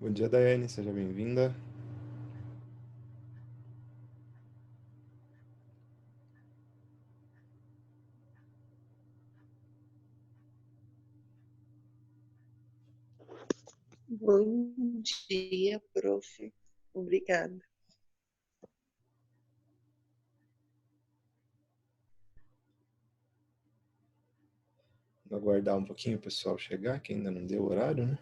Bom dia, Daiane, seja bem-vinda. Bom dia, prof. Obrigada. Vou aguardar um pouquinho o pessoal chegar, que ainda não deu o horário, né?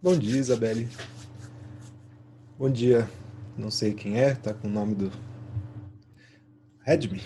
Bom dia, Isabelle. Bom dia. Não sei quem é, tá com o nome do Redmi.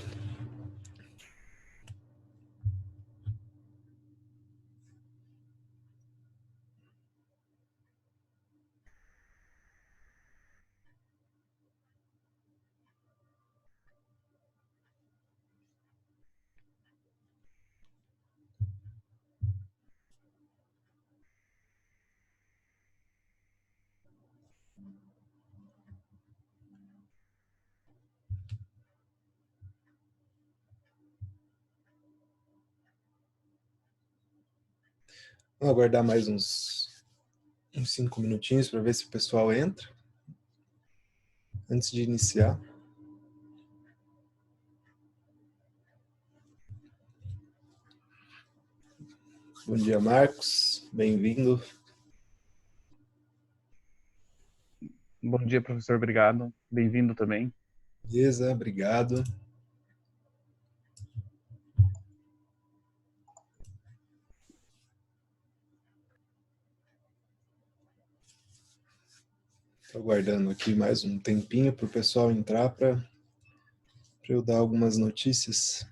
Vamos aguardar mais uns 5 minutinhos para ver se o pessoal entra antes de iniciar. Bom dia, Marcos. Bem-vindo. Bom dia, professor. Obrigado. Bem-vindo também. Beleza, obrigado. Estou aguardando aqui mais um tempinho para o pessoal entrar para eu dar algumas notícias.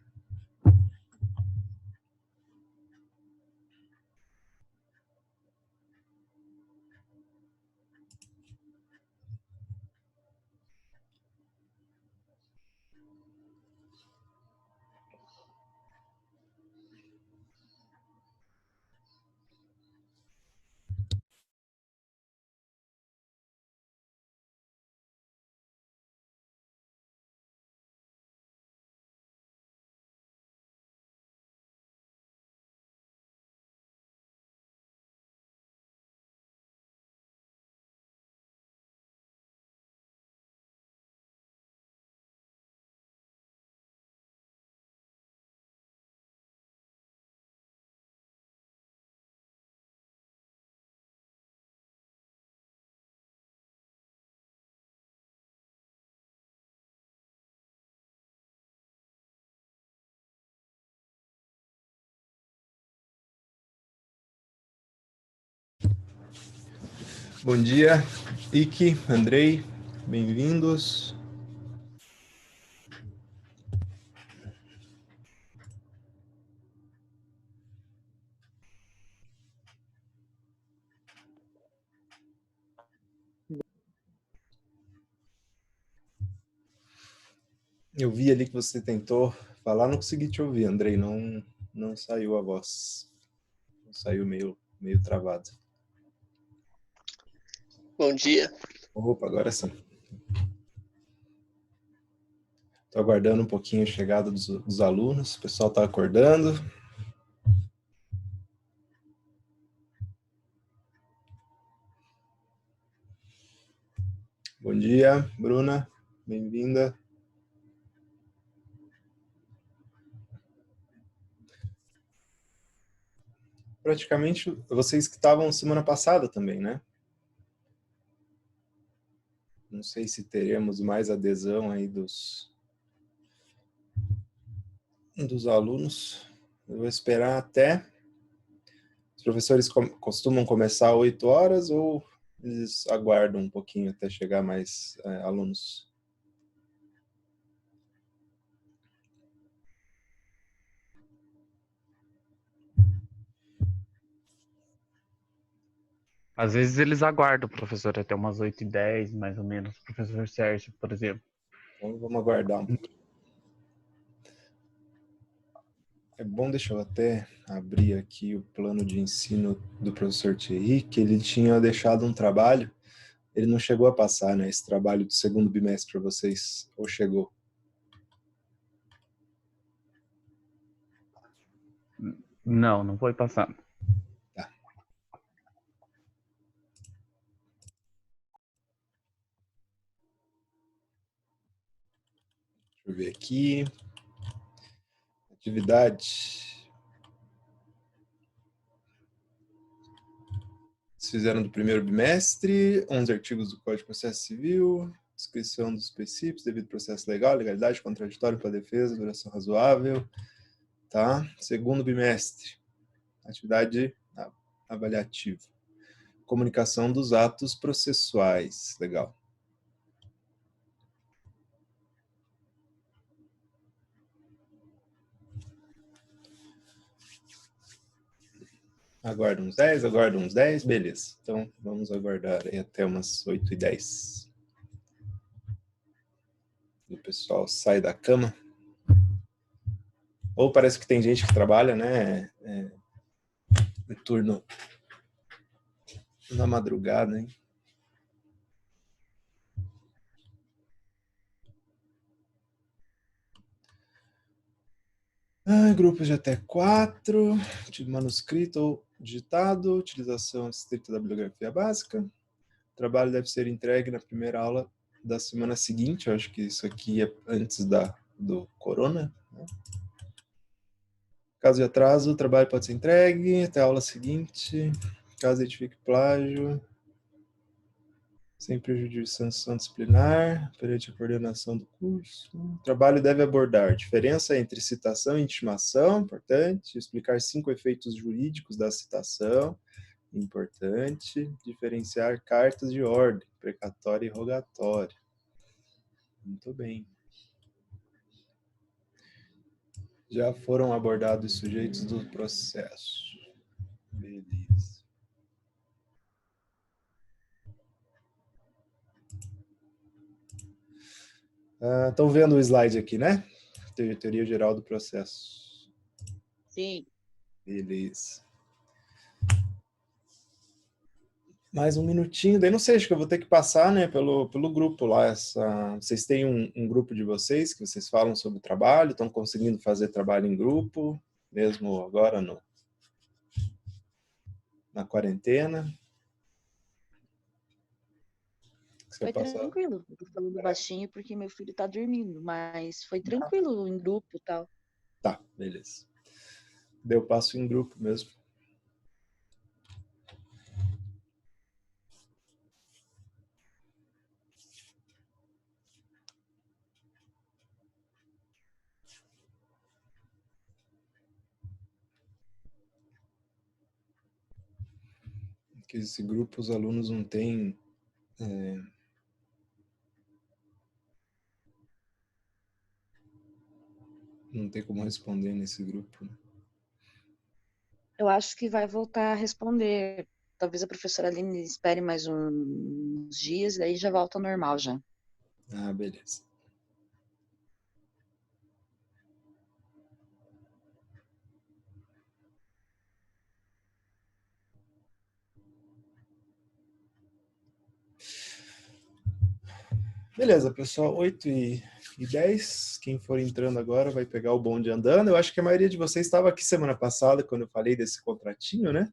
Bom dia, Ike, Andrei, bem-vindos. Eu vi ali que você tentou falar, não consegui te ouvir, Andrei, não saiu a voz. Saiu meio travado. Bom dia. Opa, agora sim. Estou aguardando um pouquinho a chegada dos alunos, o pessoal está acordando. Bom dia, Bruna, bem-vinda. Praticamente vocês que estavam semana passada também, né? Não sei se teremos mais adesão aí dos alunos. Eu vou esperar até... Os professores costumam começar às 8 horas ou eles aguardam um pouquinho até chegar mais alunos? Às vezes eles aguardam, professor, até umas 8h10, mais ou menos. Professor Sérgio, por exemplo. Então vamos aguardar um pouquinho. É bom, deixa eu até abrir aqui o plano de ensino do professor Thierry, que ele tinha deixado um trabalho, ele não chegou a passar, né, esse trabalho do segundo bimestre para vocês, ou chegou? Não foi passando. Tá. Deixa eu ver aqui. Atividade. Vocês fizeram do primeiro bimestre, 11 artigos do Código de Processo Civil, descrição dos princípios, devido processo legal, legalidade, contraditório para a defesa, duração razoável, tá? Segundo bimestre, atividade avaliativa. Comunicação dos atos processuais, legal. Aguarda uns 10, beleza. Então, vamos aguardar aí até umas 8h10. O pessoal sai da cama. Ou parece que tem gente que trabalha, né, no turno na madrugada, hein? Grupos de até 4, manuscrito ou digitado, utilização estrita da bibliografia básica. O trabalho deve ser entregue na primeira aula da semana seguinte. Eu acho que isso aqui é antes do corona, né? Caso de atraso, o trabalho pode ser entregue até a aula seguinte. Caso identifique plágio, sem prejuízo de sanção disciplinar, perante a coordenação do curso. O trabalho deve abordar diferença entre citação e intimação, importante, explicar 5 efeitos jurídicos da citação, importante, diferenciar cartas de ordem, precatória e rogatória. Muito bem. Já foram abordados os sujeitos do processo. Beleza. Estão vendo o slide aqui, né? Teoria geral do processo. Sim. Beleza. Mais um minutinho, daí não sei, acho que eu vou ter que passar, né, pelo grupo lá. Vocês têm um grupo de vocês que vocês falam sobre o trabalho, estão conseguindo fazer trabalho em grupo, mesmo agora na quarentena? Foi tranquilo. Eu tô falando baixinho porque meu filho tá dormindo, mas foi tranquilo em grupo e tal. Tá, beleza. Daí eu passo em grupo mesmo. Porque esse grupo os alunos não têm não tem como responder nesse grupo, né? Eu acho que vai voltar a responder. Talvez a professora Aline espere mais uns dias e daí já volta ao normal já. Ah, beleza. Beleza, pessoal, 8h10. Quem for entrando agora vai pegar o bonde andando. Eu acho que a maioria de vocês estava aqui semana passada, quando eu falei desse contratinho, né?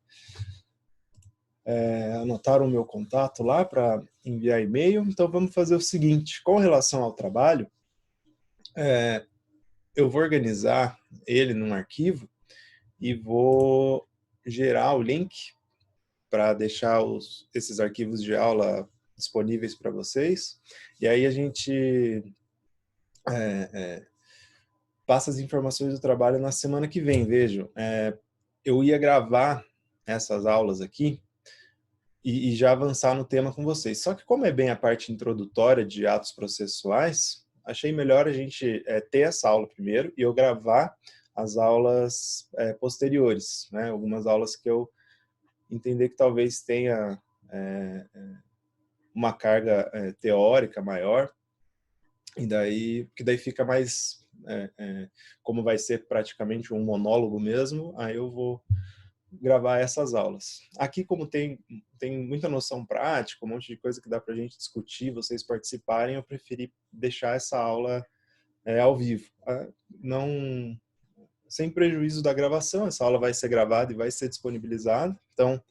Anotaram o meu contato lá para enviar e-mail. Então, vamos fazer o seguinte. Com relação ao trabalho, eu vou organizar ele num arquivo e vou gerar o link para deixar esses arquivos de aula disponíveis para vocês. E aí a gente passa as informações do trabalho na semana que vem. Vejam, eu ia gravar essas aulas aqui e já avançar no tema com vocês. Só que como é bem a parte introdutória de atos processuais, achei melhor a gente ter essa aula primeiro e eu gravar as aulas posteriores, né? Algumas aulas que eu entender que talvez tenha uma carga teórica maior, e daí fica mais, como vai ser praticamente um monólogo mesmo, aí eu vou gravar essas aulas. Aqui, como tem muita noção prática, um monte de coisa que dá para a gente discutir, vocês participarem, eu preferi deixar essa aula ao vivo. Não, sem prejuízo da gravação, essa aula vai ser gravada e vai ser disponibilizada. Então,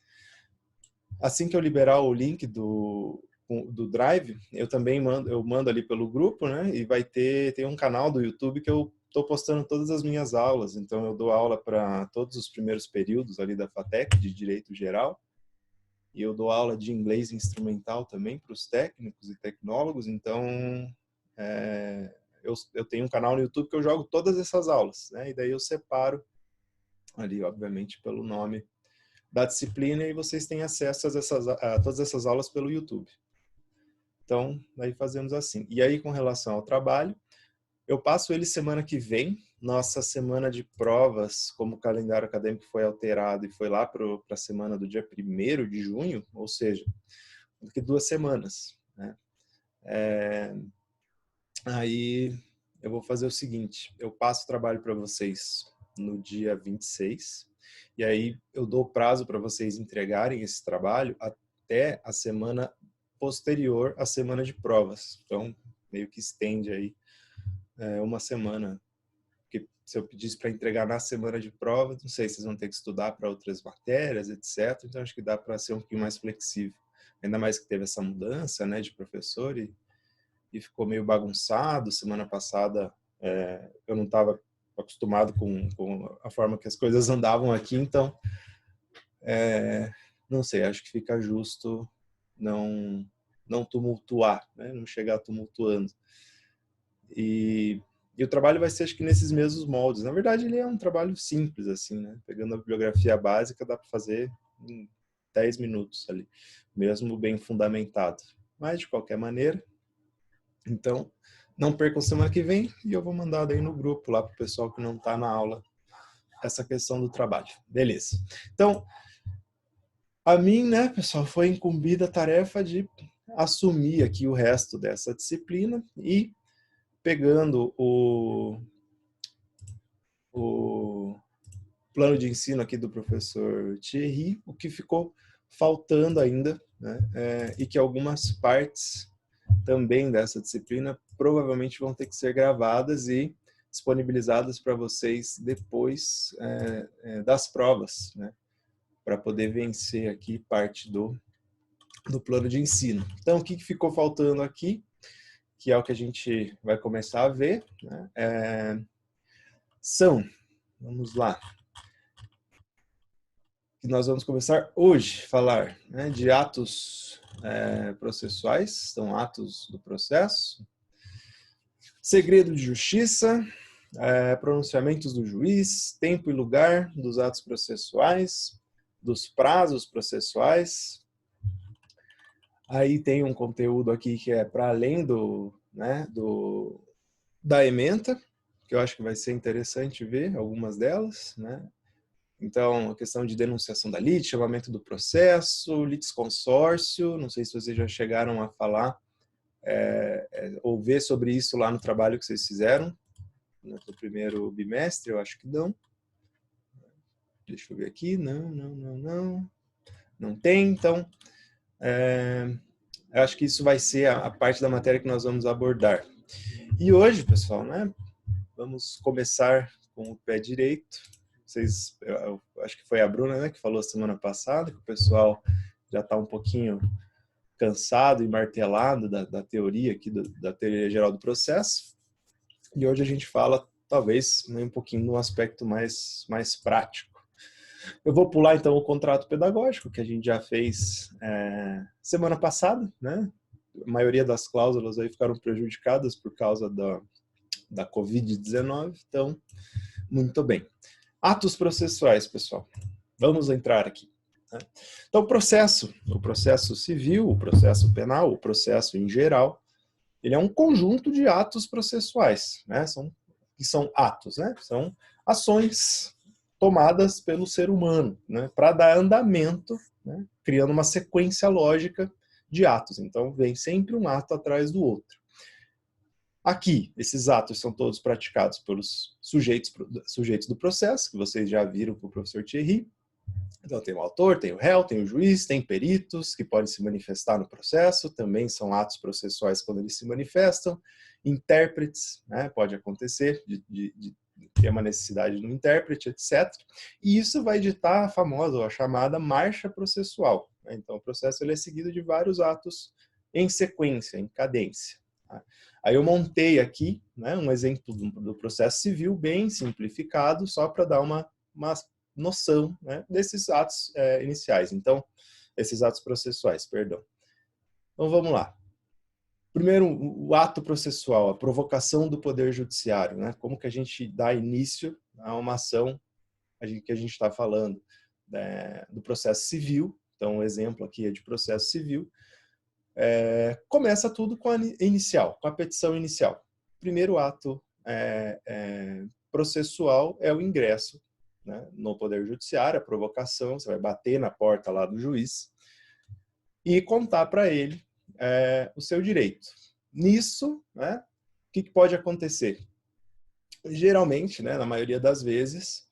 assim que eu liberar o link do Drive, eu também mando ali pelo grupo, né? E tem um canal do YouTube que eu estou postando todas as minhas aulas. Então, eu dou aula para todos os primeiros períodos ali da FATEC, de Direito Geral. E eu dou aula de inglês instrumental também para os técnicos e tecnólogos. Então, eu tenho um canal no YouTube que eu jogo todas essas aulas, né? E daí eu separo ali, obviamente, pelo nome da disciplina e vocês têm acesso a todas essas aulas pelo YouTube. Então, aí fazemos assim. E aí, com relação ao trabalho, eu passo ele semana que vem. Nossa semana de provas, como o calendário acadêmico foi alterado e foi lá para a semana do dia 1º de junho, ou seja, daqui 2 semanas, né? Aí eu vou fazer o seguinte, eu passo o trabalho para vocês no dia 26, e aí eu dou prazo para vocês entregarem esse trabalho até a semana posterior à semana de provas. Então, meio que estende aí uma semana, porque se eu pedisse para entregar na semana de prova, não sei, vocês vão ter que estudar para outras matérias, etc. Então, acho que dá para ser um pouquinho mais flexível. Ainda mais que teve essa mudança, né, de professor e ficou meio bagunçado. Semana passada eu não estava acostumado com a forma que as coisas andavam aqui, então, não sei, acho que fica justo não tumultuar, né, não chegar tumultuando. E o trabalho vai ser, acho que, nesses mesmos moldes. Na verdade, ele é um trabalho simples, assim, né? Pegando a bibliografia básica, dá para fazer em 10 minutos ali, mesmo bem fundamentado. Mas, de qualquer maneira, então, não percam semana que vem e eu vou mandar daí no grupo lá para o pessoal que não está na aula essa questão do trabalho. Beleza. Então, a mim, né, pessoal, foi incumbida a tarefa de assumir aqui o resto dessa disciplina e pegando o plano de ensino aqui do professor Thierry, o que ficou faltando ainda, né, e que algumas partes também dessa disciplina provavelmente vão ter que ser gravadas e disponibilizadas para vocês depois das provas, né, para poder vencer aqui parte do plano de ensino. Então, o que ficou faltando aqui, que é o que a gente vai começar a ver, né, vamos lá, que nós vamos começar hoje a falar, né, de atos processuais, são atos do processo, segredo de justiça, pronunciamentos do juiz, tempo e lugar dos atos processuais, dos prazos processuais. Aí tem um conteúdo aqui que é para além da ementa, que eu acho que vai ser interessante ver algumas delas, né? Então, a questão de denunciação da lite, chamamento do processo, litisconsórcio, não sei se vocês já chegaram a falar ou ver sobre isso lá no trabalho que vocês fizeram no primeiro bimestre, eu acho que não. Deixa eu ver aqui, não tem, então eu acho que isso vai ser a parte da matéria que nós vamos abordar. E hoje, pessoal, né, vamos começar com o pé direito. Eu acho que foi a Bruna, né, que falou semana passada que o pessoal já está um pouquinho cansado e martelado da teoria aqui, da teoria geral do processo. E hoje a gente fala, talvez, um pouquinho no aspecto mais prático. Eu vou pular, então, o contrato pedagógico, que a gente já fez semana passada, né? A maioria das cláusulas aí ficaram prejudicadas por causa da Covid-19, então, muito bem. Atos processuais, pessoal. Vamos entrar aqui. Né? Então, o processo civil, o processo penal, o processo em geral, ele é um conjunto de atos processuais, né? São atos, né? São ações tomadas pelo ser humano, né? Para dar andamento, né? Criando uma sequência lógica de atos. Então, vem sempre um ato atrás do outro. Aqui, esses atos são todos praticados pelos sujeitos do processo, que vocês já viram com o professor Thierry. Então, tem o autor, tem o réu, tem o juiz, tem peritos que podem se manifestar no processo, também são atos processuais quando eles se manifestam. Intérpretes, né, pode acontecer de ter uma necessidade de um intérprete, etc. E isso vai ditar a famosa, a chamada marcha processual. Né? Então, o processo ele é seguido de vários atos em sequência, em cadência. Tá? Aí eu montei aqui, né, um exemplo do processo civil bem simplificado, só para dar uma noção, né, desses atos iniciais. Então, esses atos processuais, perdão. Então, vamos lá. Primeiro, o ato processual, a provocação do Poder Judiciário, né? Como que a gente dá início a uma ação que a gente está falando do processo civil. Então, um exemplo aqui é de processo civil. Começa tudo com a inicial, com a petição inicial. Primeiro ato processual é o ingresso, né, no Poder Judiciário, a provocação. Você vai bater na porta lá do juiz e contar para ele o seu direito. Nisso, né, o que pode acontecer? Geralmente, né, na maioria das vezes,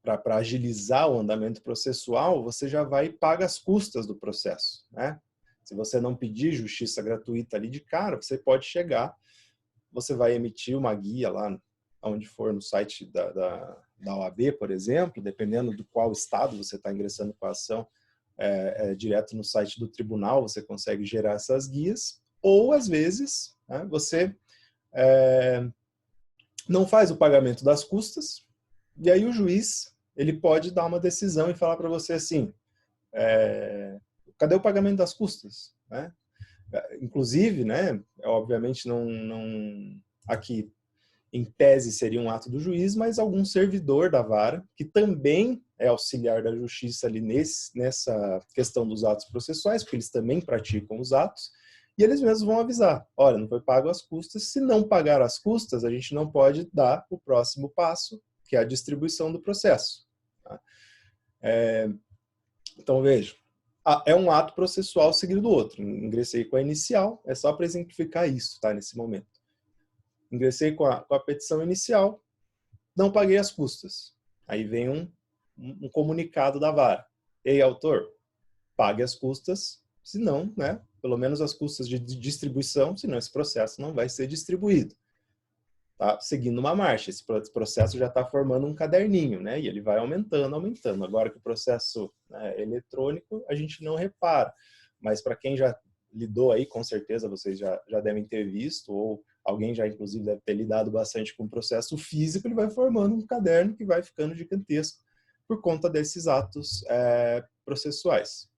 para agilizar o andamento processual, você já vai e paga as custas do processo. Né? Se você não pedir justiça gratuita ali de cara, você pode chegar, você vai emitir uma guia lá onde for no site da OAB, por exemplo, dependendo do qual estado você está ingressando com a ação, direto no site do tribunal você consegue gerar essas guias, ou às vezes, né, você não faz o pagamento das custas, e aí o juiz ele pode dar uma decisão e falar para você assim, cadê o pagamento das custas? Né? Inclusive, né, obviamente aqui em tese seria um ato do juiz, mas algum servidor da vara, que também é auxiliar da justiça ali nessa questão dos atos processuais, porque eles também praticam os atos, e eles mesmos vão avisar, olha, não foi pago as custas, se não pagar as custas, a gente não pode dar o próximo passo, que é a distribuição do processo. Tá? Então, veja, é um ato processual seguido do outro. Ingressei com a inicial, é só para exemplificar isso, tá, nesse momento. Ingressei com a petição inicial, não paguei as custas. Aí vem um comunicado da vara. Ei, autor, pague as custas, senão, né, pelo menos as custas de distribuição, senão esse processo não vai ser distribuído. Tá seguindo uma marcha. Esse processo já está formando um caderninho, né, e ele vai aumentando, aumentando. Agora que o processo, né, é eletrônico, a gente não repara. Mas para quem já lidou aí, com certeza vocês já devem ter visto, ou alguém já inclusive deve ter lidado bastante com o processo físico, ele vai formando um caderno que vai ficando gigantesco por conta desses atos processuais.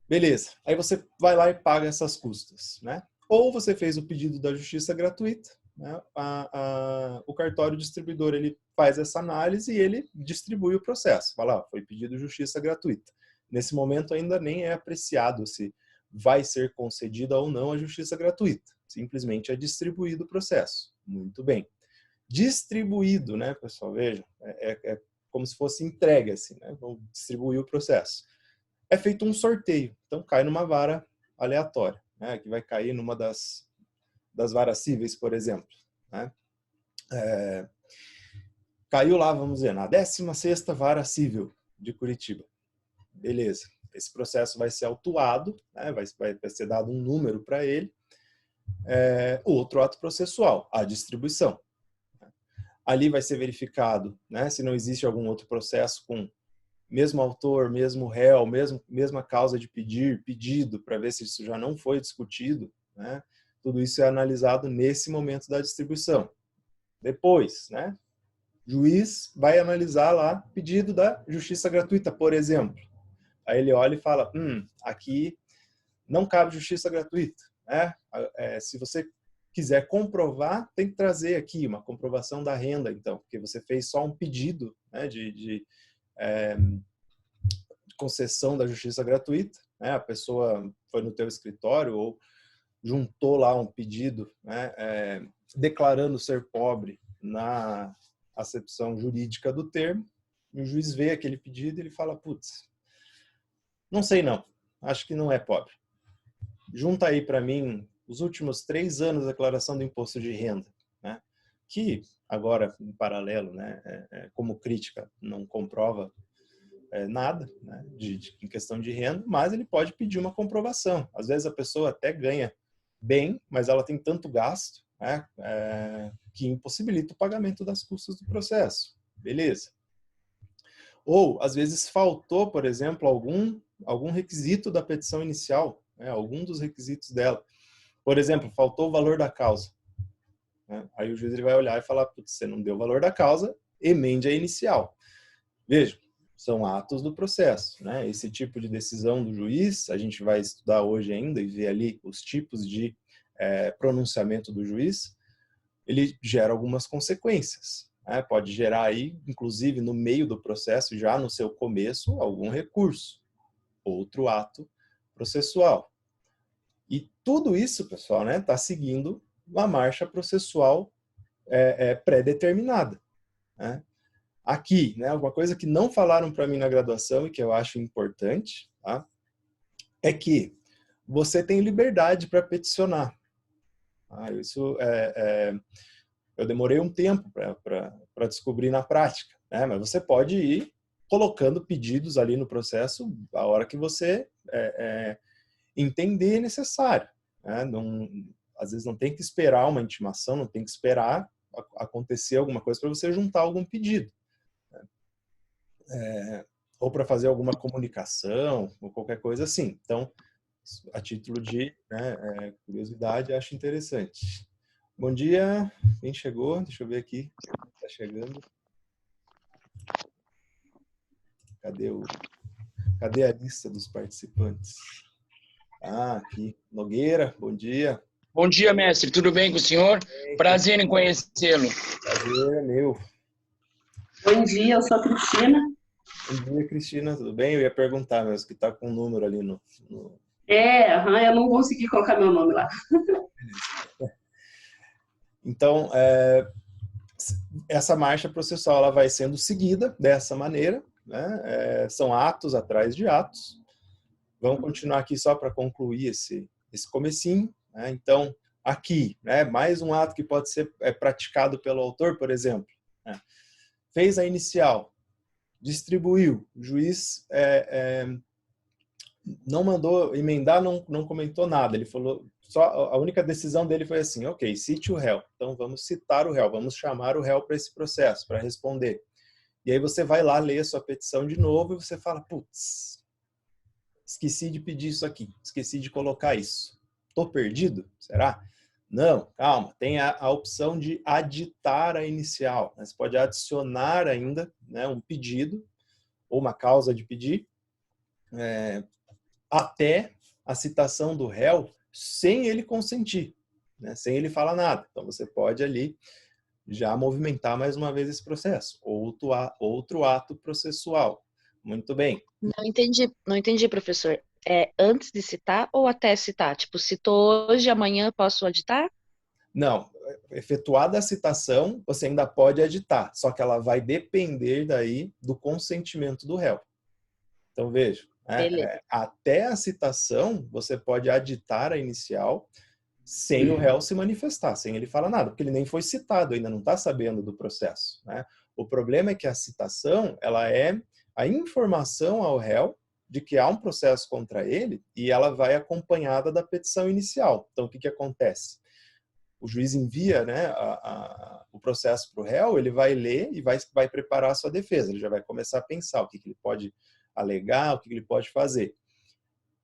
Beleza, aí você vai lá e paga essas custas, né? Ou você fez o pedido da justiça gratuita, né? O cartório distribuidor ele faz essa análise e ele distribui o processo. Fala, foi pedido justiça gratuita. Nesse momento ainda nem é apreciado se vai ser concedida ou não a justiça gratuita. Simplesmente é distribuído o processo. Muito bem. Distribuído, né, pessoal? Veja, é como se fosse entregue, assim, né? Vou distribuir o processo. É feito um sorteio. Então, cai numa vara aleatória, né? Que vai cair numa das varas cíveis, por exemplo. Né? Caiu lá, vamos dizer, na 16ª Vara Cível de Curitiba. Beleza. Esse processo vai ser autuado, né? vai ser dado um número para ele. Outro ato processual, a distribuição. Ali vai ser verificado, né, se não existe algum outro processo com mesmo autor, mesmo réu, mesma causa de pedido, para ver se isso já não foi discutido. Né? Tudo isso é analisado nesse momento da distribuição. Depois, né, juiz vai analisar lá pedido da justiça gratuita, por exemplo. Aí ele olha e fala, aqui não cabe justiça gratuita. Né? Se você quiser comprovar, tem que trazer aqui uma comprovação da renda, então, porque você fez só um pedido, né, de concessão da justiça gratuita, né? A pessoa foi no teu escritório ou juntou lá um pedido, né, declarando ser pobre na acepção jurídica do termo, e o juiz vê aquele pedido e ele fala, putz, não sei não, acho que não é pobre. Junta aí para mim os últimos 3 anos da declaração do imposto de renda, né? Que agora, em paralelo, né, como crítica, não comprova nada, né, em questão de renda, mas ele pode pedir uma comprovação. Às vezes a pessoa até ganha bem, mas ela tem tanto gasto, né, que impossibilita o pagamento das custas do processo. Beleza. Ou, às vezes, faltou, por exemplo, algum requisito da petição inicial, né, algum dos requisitos dela. Por exemplo, faltou o valor da causa. Né? Aí o juiz ele vai olhar e falar, putz, você não deu o valor da causa, emende a inicial. Veja, são atos do processo. Né? Esse tipo de decisão do juiz, a gente vai estudar hoje ainda e ver ali os tipos de pronunciamento do juiz, ele gera algumas consequências. Né? Pode gerar aí, inclusive no meio do processo, já no seu começo, algum recurso, outro ato processual. E tudo isso, pessoal, né, está seguindo uma marcha processual pré-determinada. Né? Aqui, né, uma coisa que não falaram para mim na graduação e que eu acho importante, tá, é que você tem liberdade para peticionar. Isso eu demorei um tempo para descobrir na prática, né, mas você pode ir colocando pedidos ali no processo a hora que você entender necessário. Né? Não, às vezes não tem que esperar uma intimação, não tem que esperar acontecer alguma coisa, para você juntar algum pedido. Ou para fazer alguma comunicação, ou qualquer coisa assim. Então, a título de curiosidade, acho interessante. Bom dia, quem chegou? Deixa eu ver aqui. Está chegando. Cadê a lista dos participantes? Ah, aqui. Nogueira, bom dia. Bom dia, mestre. Tudo bem com o senhor? Prazer em conhecê-lo. Prazer é meu. Bom dia, eu sou a Cristina. Bom dia, Cristina. Tudo bem? Eu ia perguntar, mas que está com um número ali no... Eu não consegui colocar meu nome lá. Então, essa marcha processual ela vai sendo seguida dessa maneira, né? São atos atrás de atos. Vamos continuar aqui só para concluir esse comecinho, né? Então, aqui, né, mais um ato que pode ser praticado pelo autor, por exemplo, né? Fez a inicial, distribuiu, o juiz não mandou emendar, não comentou nada, ele falou, só a única decisão dele foi assim, ok, cite o réu, então vamos citar o réu, vamos chamar o réu para esse processo, para responder. E aí você vai lá ler a sua petição de novo e você fala, putz, esqueci de pedir isso aqui, esqueci de colocar isso. Estou perdido? Será? Não, calma, tem a opção de aditar a inicial. Você pode adicionar ainda, né, um pedido ou uma causa de pedir até a citação do réu sem ele consentir, né, sem ele falar nada. Então você pode ali já movimentar mais uma vez esse processo. Outro ato processual. Muito bem. Não entendi, professor. É antes de citar ou até citar? Tipo, citou hoje, amanhã posso aditar? Não. Efetuada a citação, você ainda pode aditar, só que ela vai depender daí do consentimento do réu. Então, veja, até a citação, você pode aditar a inicial sem o réu se manifestar, sem ele falar nada, porque ele nem foi citado, ainda não está sabendo do processo, né? O problema é que a citação, ela é a informação ao réu de que há um processo contra ele e ela vai acompanhada da petição inicial. Então, o que acontece? O juiz envia, né, o processo para o réu, ele vai ler e vai preparar a sua defesa. Ele já vai começar a pensar o que ele pode alegar, o que ele pode fazer.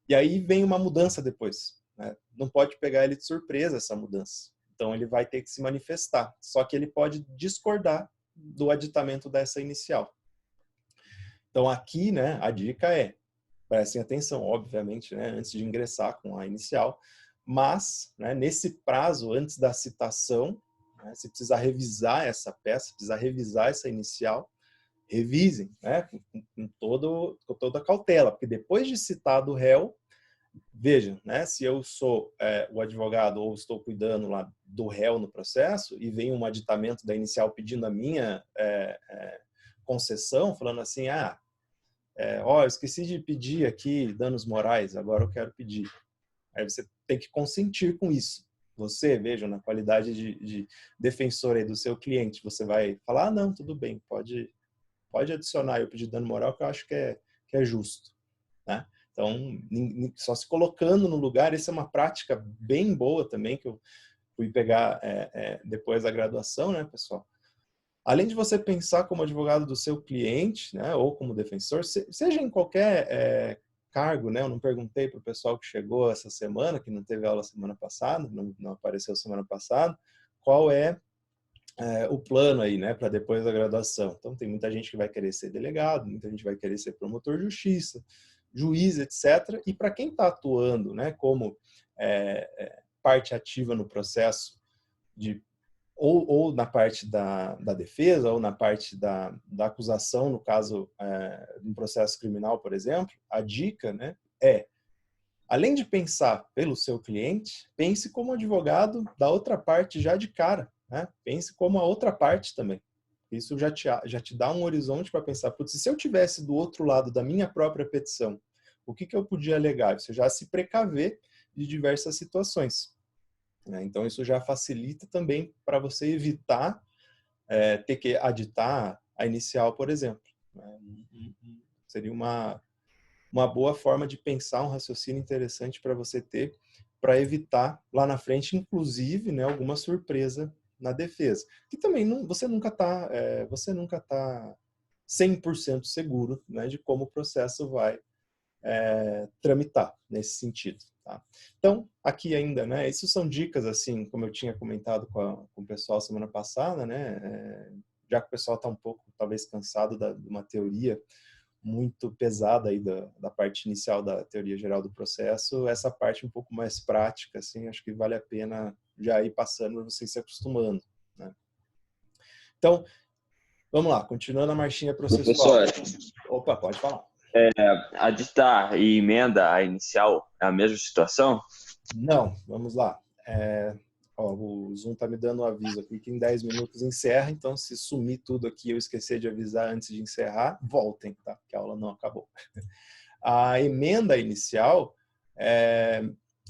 E aí vem uma mudança depois, né? Não pode pegar ele de surpresa essa mudança. Então, ele vai ter que se manifestar. Só que ele pode discordar do aditamento dessa inicial. Então, aqui, né, a dica prestem atenção, obviamente, né, antes de ingressar com a inicial, mas, né, nesse prazo, antes da citação, né, se precisar revisar essa peça, precisar revisar essa inicial, revisem, né, com toda a cautela, porque depois de citado o réu, vejam, né, se eu sou o advogado ou estou cuidando lá do réu no processo e vem um aditamento da inicial pedindo a minha concessão, falando assim, eu esqueci de pedir aqui danos morais, agora eu quero pedir. Aí você tem que consentir com isso. Você, veja, na qualidade de defensor aí do seu cliente, você vai falar, não, tudo bem, pode adicionar eu pedir dano moral que eu acho que é justo, né? Então, só se colocando no lugar, isso é uma prática bem boa também, que eu fui pegar depois da graduação, né, pessoal? Além de você pensar como advogado do seu cliente, né, ou como defensor, seja em qualquer cargo, né? Eu não perguntei para o pessoal que chegou essa semana, que não teve aula semana passada, não apareceu semana passada, qual é o plano aí, né, para depois da graduação. Então, tem muita gente que vai querer ser delegado, muita gente vai querer ser promotor de justiça, juiz, etc. E para quem está atuando, né, como parte ativa no processo ou na parte da defesa, ou na parte da acusação, no caso de um processo criminal, por exemplo, a dica, né, além de pensar pelo seu cliente, pense como advogado da outra parte já de cara, né? Pense como a outra parte também. Isso já te dá um horizonte para pensar, putz, se eu tivesse do outro lado da minha própria petição, o que eu podia alegar? Você já se precaver de diversas situações. Então, isso já facilita também para você evitar ter que aditar a inicial, por exemplo. Seria uma boa forma de pensar, um raciocínio interessante para você ter, para evitar lá na frente, inclusive, né, alguma surpresa na defesa. Que também você nunca está 100% seguro, né, de como o processo vai tramitar nesse sentido. Tá? Então, aqui ainda, né, isso são dicas, assim, como eu tinha comentado com o pessoal semana passada, né, já que o pessoal está um pouco, talvez, cansado de uma teoria muito pesada aí da parte inicial da teoria geral do processo, essa parte um pouco mais prática, assim, acho que vale a pena já ir passando para vocês se acostumando, né? Então, vamos lá, continuando a marchinha processual. Professor, Opa, pode falar. aditar e emenda a inicial é a mesma situação? Não, vamos lá. O Zoom está me dando um aviso aqui que em 10 minutos encerra, então se sumir tudo aqui e eu esquecer de avisar antes de encerrar, voltem, tá? Que a aula não acabou. A emenda inicial,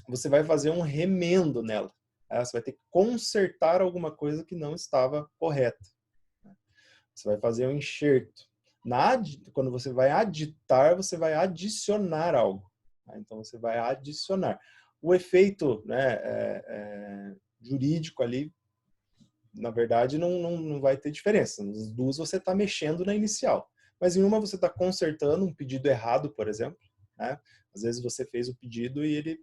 você vai fazer um remendo nela. Tá? Você vai ter que consertar alguma coisa que não estava correta. Você vai fazer um enxerto. Quando você vai aditar, você vai adicionar algo. Tá? Então, você vai adicionar. O efeito, né, jurídico ali, na verdade, não vai ter diferença. Nas duas você está mexendo na inicial. Mas em uma você está consertando um pedido errado, por exemplo. Né? Às vezes você fez o pedido e ele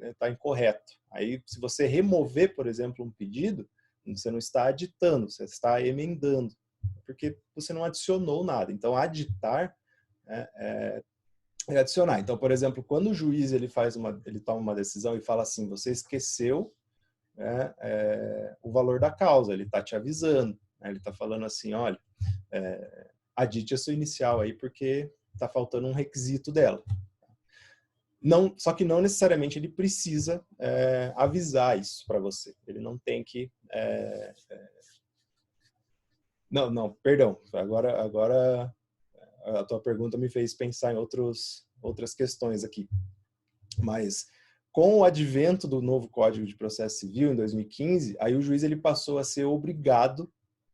está incorreto. Aí, se você remover, por exemplo, um pedido, você não está aditando, você está emendando. Porque você não adicionou nada. Então, aditar é adicionar. Então, por exemplo, quando o juiz ele toma uma decisão e fala assim, você esqueceu o valor da causa, ele está te avisando, né? Ele está falando assim, olha, adite a sua inicial aí porque está faltando um requisito dela. Não, só que não necessariamente ele precisa avisar isso para você. Ele não tem que... Não, perdão. Agora a tua pergunta me fez pensar em outras questões aqui. Mas com o advento do novo Código de Processo Civil, em 2015, aí o juiz ele passou a ser obrigado,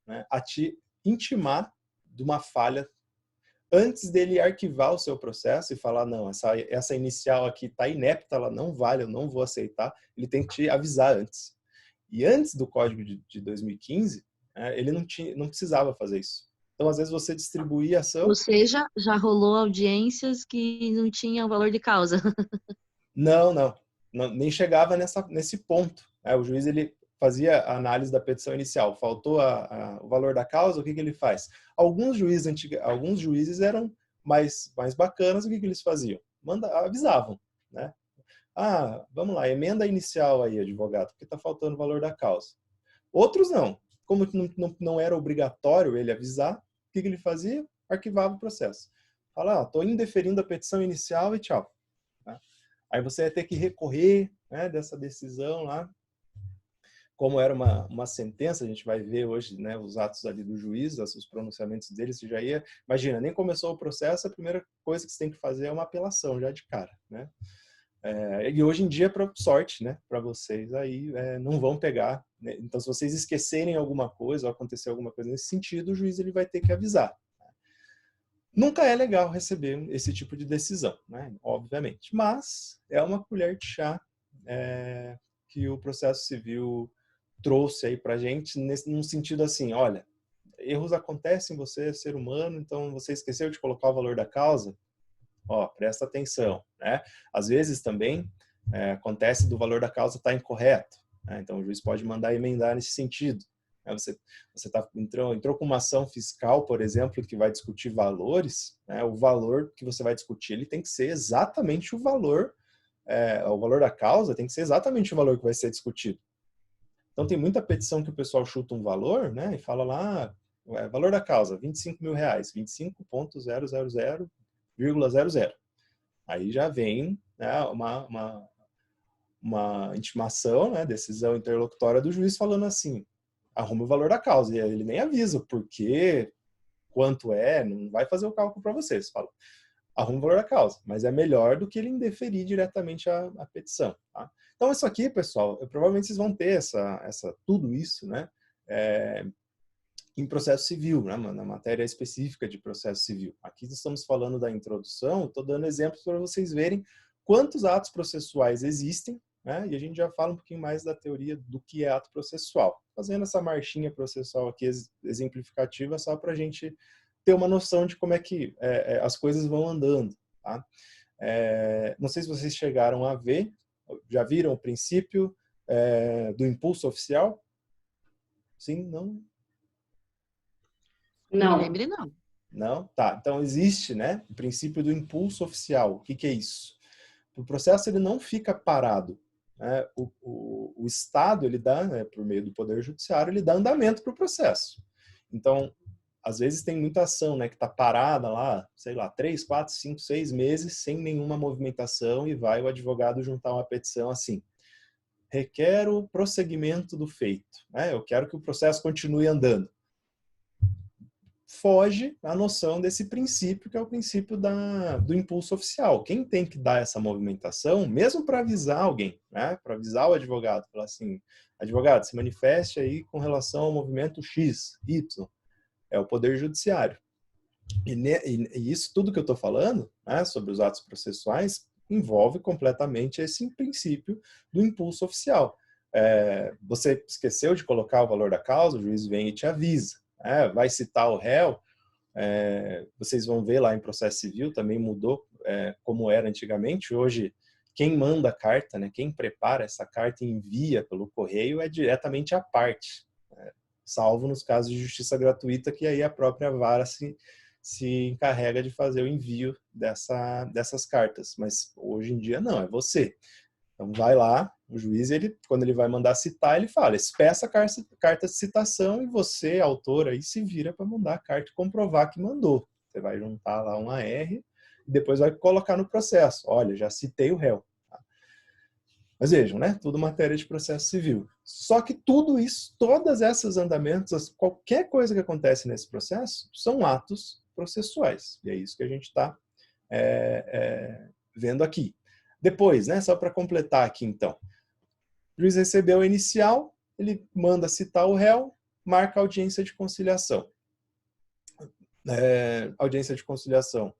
né, a te intimar de uma falha antes dele arquivar o seu processo e falar, não, essa inicial aqui está inepta, ela não vale, eu não vou aceitar. Ele tem que te avisar antes. E antes do Código de 2015, ele não precisava fazer isso. Então, às vezes, você distribuía a ação... Ou seja, já rolou audiências que não tinham valor de causa. Não, nem chegava nesse ponto. O juiz ele fazia a análise da petição inicial. Faltou o valor da causa, o que ele faz? Alguns juízes eram mais bacanas, o que eles faziam? Avisavam, né? Vamos lá, emenda inicial aí, advogado, porque está faltando o valor da causa. Outros não. Como não era obrigatório ele avisar, o que ele fazia? Arquivava o processo. Fala, estou indeferindo a petição inicial e tchau. Aí você ia ter que recorrer, né, dessa decisão lá. Como era uma sentença, a gente vai ver hoje, né, os atos ali do juiz, os pronunciamentos dele, você já ia... Imagina, nem começou o processo, a primeira coisa que você tem que fazer é uma apelação já de cara, né? E hoje em dia, para sorte, né, para vocês aí, não vão pegar, né? Então, se vocês esquecerem alguma coisa ou acontecer alguma coisa nesse sentido, o juiz ele vai ter que avisar. Nunca é legal receber esse tipo de decisão, né? Obviamente, mas é uma colher de chá que o processo civil trouxe aí para a gente, num sentido assim, olha, erros acontecem, você é ser humano, então você esqueceu de colocar o valor da causa, presta atenção, né? Às vezes também acontece do valor da causa estar incorreto, né? Então o juiz pode mandar emendar nesse sentido. Você entrou com uma ação fiscal, por exemplo, que vai discutir valores, né? O valor que você vai discutir ele tem que ser exatamente o valor da causa tem que ser exatamente o valor que vai ser discutido. Então tem muita petição que o pessoal chuta um valor, né? E fala lá, valor da causa, R$25 mil, 25.000,00. Aí já vem, né, uma intimação, né, decisão interlocutória do juiz falando assim, arruma o valor da causa. E ele nem avisa o porquê, quanto não vai fazer o cálculo para vocês. Fala, arruma o valor da causa. Mas é melhor do que ele indeferir diretamente a petição. Tá? Então isso aqui, pessoal, provavelmente vocês vão ter tudo isso, né, em processo civil, né, na matéria específica de processo civil. Aqui estamos falando da introdução, estou dando exemplos para vocês verem quantos atos processuais existem, né? E a gente já fala um pouquinho mais da teoria do que é ato processual. Fazendo essa marchinha processual aqui exemplificativa só para a gente ter uma noção de como é que as coisas vão andando, tá? Não sei se vocês chegaram a ver, já viram o princípio do impulso oficial? Sim? Não? Não. Me lembre, não. Não? Tá. Então, existe, né, o princípio do impulso oficial. O que que é isso? O processo ele não fica parado, né? O Estado, ele dá, né, por meio do Poder Judiciário, ele dá andamento para o processo. Então, às vezes tem muita ação, né, que está parada lá, sei lá, 3, 4, 5, 6 meses sem nenhuma movimentação e vai o advogado juntar uma petição assim: requer o prosseguimento do feito, né? Eu quero que o processo continue andando. Foge a noção desse princípio, que é o princípio do impulso oficial. Quem tem que dar essa movimentação, mesmo para avisar alguém, né? Para avisar o advogado, falar assim: advogado, se manifeste aí com relação ao movimento X, Y, é o Poder Judiciário. E isso tudo que eu estou falando, né, sobre os atos processuais, envolve completamente esse princípio do impulso oficial. Você esqueceu de colocar o valor da causa, o juiz vem e te avisa. Vai citar o réu, vocês vão ver lá em processo civil, também mudou como era antigamente. Hoje, quem manda a carta, né, quem prepara essa carta e envia pelo correio é diretamente a parte, salvo nos casos de justiça gratuita, que aí a própria vara se encarrega de fazer o envio dessas cartas. Mas hoje em dia não, é você. Então vai lá, o juiz, quando ele vai mandar citar, ele fala: peça a carta de citação e você, autor, aí se vira para mandar a carta e comprovar que mandou. Você vai juntar lá um AR e depois vai colocar no processo: olha, já citei o réu. Mas vejam, né? Tudo matéria de processo civil. Só que tudo isso, todas essas andamentos, qualquer coisa que acontece nesse processo, são atos processuais. E é isso que a gente está vendo aqui. Depois, né? Só para completar aqui, então. O juiz recebeu a inicial, ele manda citar o réu, marca a audiência de conciliação. Audiência de conciliação.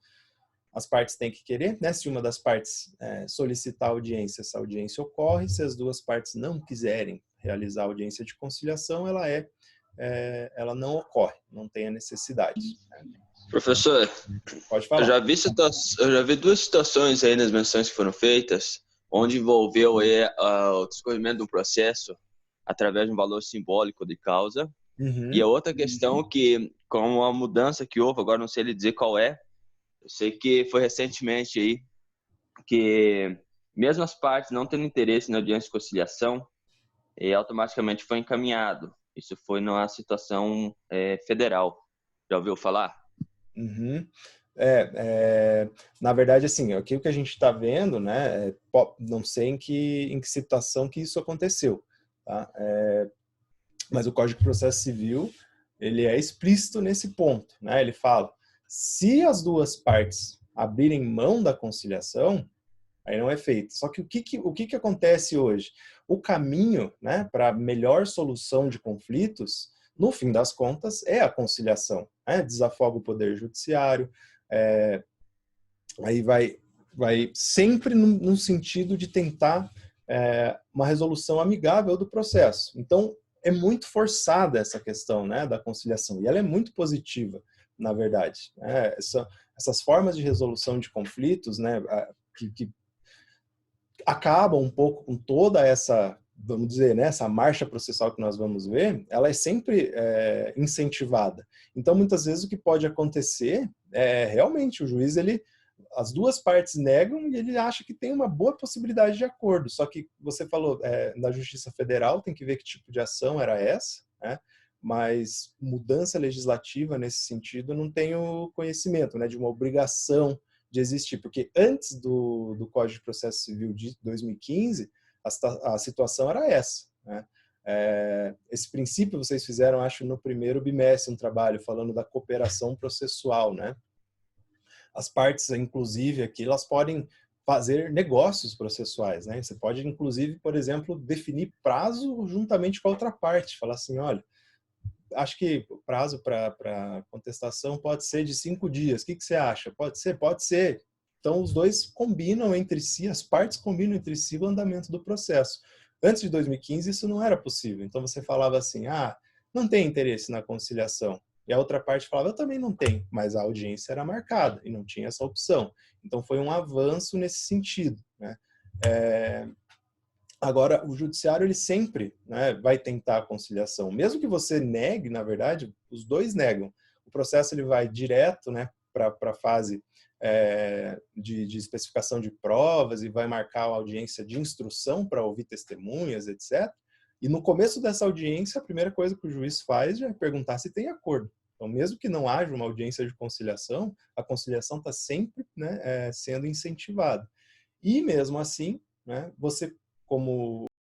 As partes têm que querer, né? Se uma das partes solicitar audiência, essa audiência ocorre. Se as duas partes não quiserem realizar a audiência de conciliação, ela não ocorre, não tem a necessidade. Professor, Pode falar. Eu já vi duas situações aí nas menções que foram feitas, onde envolveu o discorrimento do processo através de um valor simbólico de causa. Uhum. E a outra questão que, com a mudança que houve, agora não sei lhe dizer qual é, eu sei que foi recentemente aí, que mesmo as partes não tendo interesse na audiência de conciliação, automaticamente foi encaminhado. Isso foi numa situação federal. Já ouviu falar? Uhum. Na verdade, assim, aqui o que a gente está vendo, né, não sei em que situação que isso aconteceu, tá? Mas o Código de Processo Civil, ele é explícito nesse ponto, né? Ele fala: se as duas partes abrirem mão da conciliação, aí não é feito. Só que o que acontece hoje? O caminho, né, para melhor solução de conflitos, no fim das contas, é a conciliação. Desafoga o Poder Judiciário, aí vai sempre num sentido de tentar uma resolução amigável do processo. Então, é muito forçada essa questão, né, da conciliação, e ela é muito positiva, na verdade. Essas formas de resolução de conflitos, né, que acabam um pouco com toda essa, vamos dizer, né, essa marcha processual que nós vamos ver, ela é sempre incentivada. Então, muitas vezes o que pode acontecer é realmente o juiz, as duas partes negam e ele acha que tem uma boa possibilidade de acordo. Só que você falou, na Justiça Federal tem que ver que tipo de ação era essa, né? Mas mudança legislativa nesse sentido eu não tenho conhecimento, né, de uma obrigação de existir, porque antes do Código de Processo Civil de 2015, a situação era essa, né? Esse princípio vocês fizeram, acho, no primeiro bimestre, um trabalho falando da cooperação processual, né? As partes, inclusive, aqui, elas podem fazer negócios processuais, né? Você pode, inclusive, por exemplo, definir prazo juntamente com a outra parte, falar assim: olha, acho que o prazo para contestação pode ser de 5 dias. O que você acha? Pode ser? Pode ser. Então, os dois combinam entre si, as partes combinam entre si o andamento do processo. Antes de 2015, isso não era possível. Então, você falava assim, não tem interesse na conciliação. E a outra parte falava, eu também não tenho, mas a audiência era marcada e não tinha essa opção. Então, foi um avanço nesse sentido, né? Agora, o judiciário, ele sempre, né, vai tentar a conciliação. Mesmo que você negue, na verdade, os dois negam. O processo ele vai direto, né, para a fase de especificação de provas e vai marcar a audiência de instrução para ouvir testemunhas, etc. E no começo dessa audiência, a primeira coisa que o juiz faz é perguntar se tem acordo. Então, mesmo que não haja uma audiência de conciliação, a conciliação está sempre, né, sendo incentivada. E mesmo assim, né, você, como